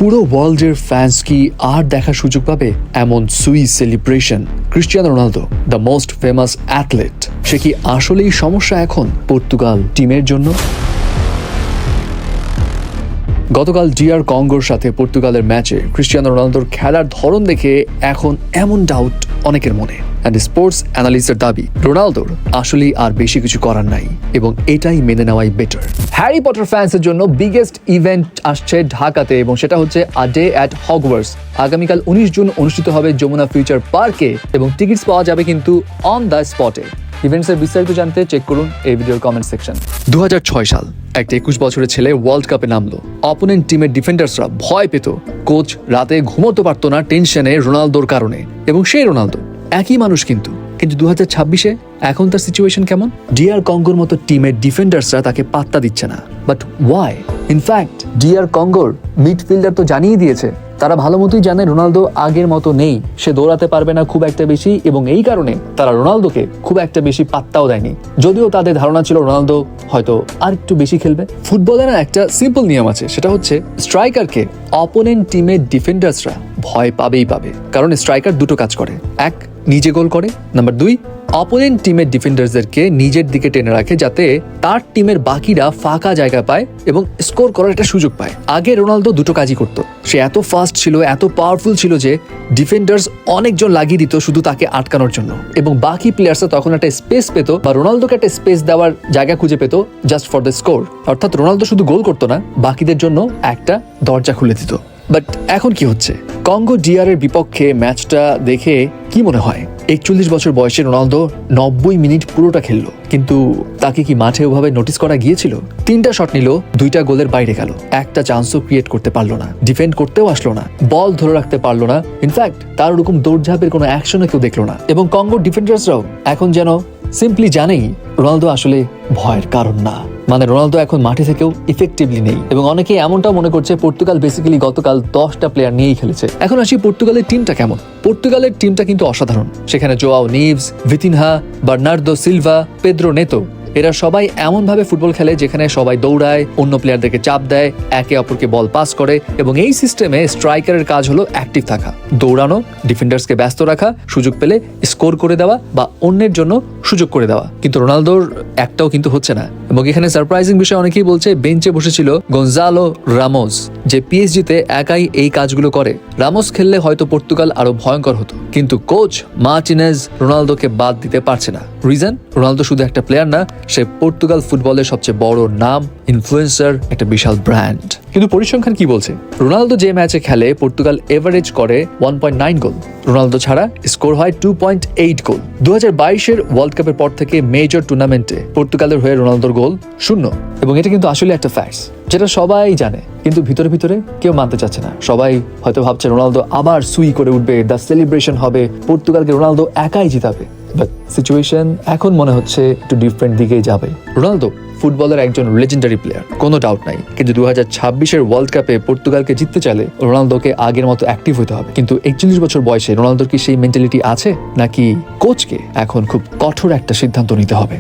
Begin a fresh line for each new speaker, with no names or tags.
পুরো ওয়ার্ল্ডের ফ্যান্স কি আর দেখার সুযোগ পাবে এমন সুই celebration? Cristiano Ronaldo, the most famous athlete, সে কি আসলেই সমস্যা এখন পর্তুগাল টিমের জন্য? গতকাল ডিআর কঙ্গোর সাথে পর্তুগালের ম্যাচে ক্রিস্টিয়ানো রোনালদোর খেলার ধরন দেখে এখন এমন ডাউট অনেকের মনে। অ্যান্ড স্পোর্টস অ্যানালিস্টের দাবি, রোনালদোর আসলেই আর বেশি কিছু করার নাই এবং এটাই মেনে নেওয়াই বেটার। হ্যারি পটার ফ্যান্সের জন্য বিগেস্ট ইভেন্ট আসছে ঢাকাতে এবং সেটা হচ্ছে আ ডে অ্যাট হগওয়ার্টস। আগামীকাল 19 জুন অনুষ্ঠিত হবে যমুনা ফিউচার পার্কে এবং টিকিটস পাওয়া যাবে কিন্তু অন দ্য স্পটে। ইভেন্টসের বিস্তারিত জানতে চেক করুন এই ভিডিওর কমেন্ট সেকশন। 2006 সাল, একটা 21 বছরের ছেলে ওয়ার্ল্ড কাপে নামলো। অপোনেন্ট টিমের ডিফেন্ডার্সরা ভয় পেত, কোচ রাতে ঘুমোতে পারতো না টেনশনে রোনালদোর কারণে, এবং সেই রোনালদো একই মানুষ কিন্তু 2026-এ এখন তার সিচুয়েশন কেমন? ডিআর কঙ্গোর মতো টিমের ডিফেন্ডার্সরা তাকে পাত্তা দিচ্ছে না, বাট ওয়াই? ইনফ্যাক্ট ডিআর কঙ্গোর মিডফিল্ডার তো জানিয়ে দিয়েছে তারা ভালো মতোই জানে রোনালদো আগের মতো নেই, সে দৌড়াতে পারবে না খুব একটা বেশি, এবং এই কারণে তারা রোনালদোকে খুব একটা বেশি পাত্তাও দেয়নি। যদিও তাদের ধারণা ছিল রোনালদো হয়তো আর একটু বেশি খেলবে। ফুটবলের একটা সিম্পল নিয়ম আছে, সেটা হচ্ছে স্ট্রাইকারকে অপোনেন্ট টিমের ডিফেন্ডার্সরা ভয় পাবেই পাবে, কারণ স্ট্রাইকার দুটো কাজ করে, এক নিজে গোল করে, নাম্বার 2 অপোনেন্ট টিমের ডিফেন্ডার্সদেরকে নিজের দিকে টেনে রাখে যাতে তার টিমের বাকিরা ফাঁকা জায়গা পায় এবং স্কোর করার একটা সুযোগ পায়। আগে রোনালদো দুটো কাজই করতো, সে এত ফাস্ট ছিল, এত পাওয়ারফুল ছিল যে ডিফেন্ডার্স অনেকজন লাগিয়ে দিত শুধু তাকে আটকানোর জন্য, এবং বাকি প্লেয়ার্সরা তখন একটা স্পেস পেত বা রোনালদোকে একটা স্পেস দেওয়ার জায়গা খুঁজে পেত জাস্ট ফর দ্য স্কোর। অর্থাৎ রোনালদো শুধু গোল করতো না, বাকিদের জন্য একটা দরজা খুলে দিত। বাট এখন কি হচ্ছে? কঙ্গো ডিআর এর বিপক্ষে ম্যাচটা দেখে কি মনে হয়? 41 বছর বয়সে রোনালদো 90 মিনিট পুরোটা খেললো, কিন্তু তাকে কি মাঠে ওভাবে নোটিস করা গিয়েছিল? 3টা শট নিল, 2টা গোলের বাইরে গেল, একটা চান্সও ক্রিয়েট করতে পারলো না, ডিফেন্ড করতেও আসলো না, বল ধরে রাখতে পারলো না, ইনফ্যাক্ট তার ওরকম দৌড়ঝাঁপের কোনো অ্যাকশনও কেউ দেখলো না। এবং কঙ্গোর ডিফেন্ডার্সরাও এখন যেন সিম্পলি জানেই রোনালদো আসলে ভয়ের কারণ না, মানে রোনালদো এখন মাঠে থেকেও ইফেক্টিভলি নেই। এবং অনেকে এমনটাও মনে করছে পর্তুগাল বেসিক্যালি গতকাল 10টা প্লেয়ার নিয়েই খেলেছে। এখন আসি পর্তুগালের টিমটা কেমন। পর্তুগালের টিমটা কিন্তু অসাধারণ। সেখানে Joao Neves, Vitinha, Bernardo Silva, Pedro Neto, এরা সবাই এমন ভাবে ফুটবল খেলে যেখানে সবাই দৌড়ায়, অন্য প্লেয়ারদেরকে চাপ দেয়, একে অপরকে বল পাস করে, এবং এই সিস্টেমে স্ট্রাইকারের কাজ হলো অ্যাক্টিভ থাকা, দৌড়ানো, ডিফেন্ডার্সকে ব্যস্ত রাখা, সুযোগ পেলে স্কোর করে দেওয়া বা অন্যের জন্য সুযোগ করে দেওয়া। কিন্তু রোনালদোর একটাও কিন্তু হচ্ছে না, এবং এখানে সারপ্রাইজিং বিষয় অনেকেই বলছে বেঞ্চে বসেছিল গনজালো রামোস, যে পিএসজিতে একাই এই কাজগুলো করে। রামোস খেললে হয়তো পর্তুগাল আরো ভয়ঙ্কর হতো, কিন্তু কোচ মার্টিনেজ রোনালদোকে বাদ দিতে পারছে না। রিজন, রোনালদো শুধু একটা প্লেয়ার না, সে পর্তুগাল ফুটবলের সবচেয়ে বড় নাম, ইনফ্লুয়েন্সার, একটা বিশাল ব্র্যান্ড। কিন্তু পরিসংখ্যান কি বলছে? রোনালদো যে ম্যাচে খেলে পর্তুগাল এভারেজ করে 1.9 গোল, রোনালদো ছাড়া স্কোর হয় 2.8 গোল। 2022-এর ওয়ার্ল্ড কাপের পর থেকে মেজর টুর্নামেন্টে পর্তুগালের হয়ে রোনালদোর গোল 0, এবং এটা কিন্তু আসলে একটা ফ্যাক্টস যেটা সবাই জানে, কিন্তু ভিতরে ভিতরে কেউ মানতে চাচ্ছে না। সবাই হয়তো ভাবছে রোনালদো আবার সুই করে উঠবে, দ্য সেলিব্রেশন হবে, পর্তুগালকে রোনালদো একাই জিতাবে। বাট সিচুয়েশন এখন মনে হচ্ছে একটু ডিফারেন্ট দিকেই যাবে। রোনালদো ফুটবলের একজন লেজেন্ডারি প্লেয়ার, কোনো ডাউট নাই, কিন্তু 2026-এর ওয়ার্ল্ড কাপে পর্তুগালকে জিততে চাইলে রোনালদোকে আগের মতো অ্যাক্টিভ হতে হবে। কিন্তু 41 বছর বয়সে রোনালদোর কি সেই মেন্টালিটি আছে, নাকি কোচকে এখন খুব কঠোর একটা সিদ্ধান্ত নিতে হবে?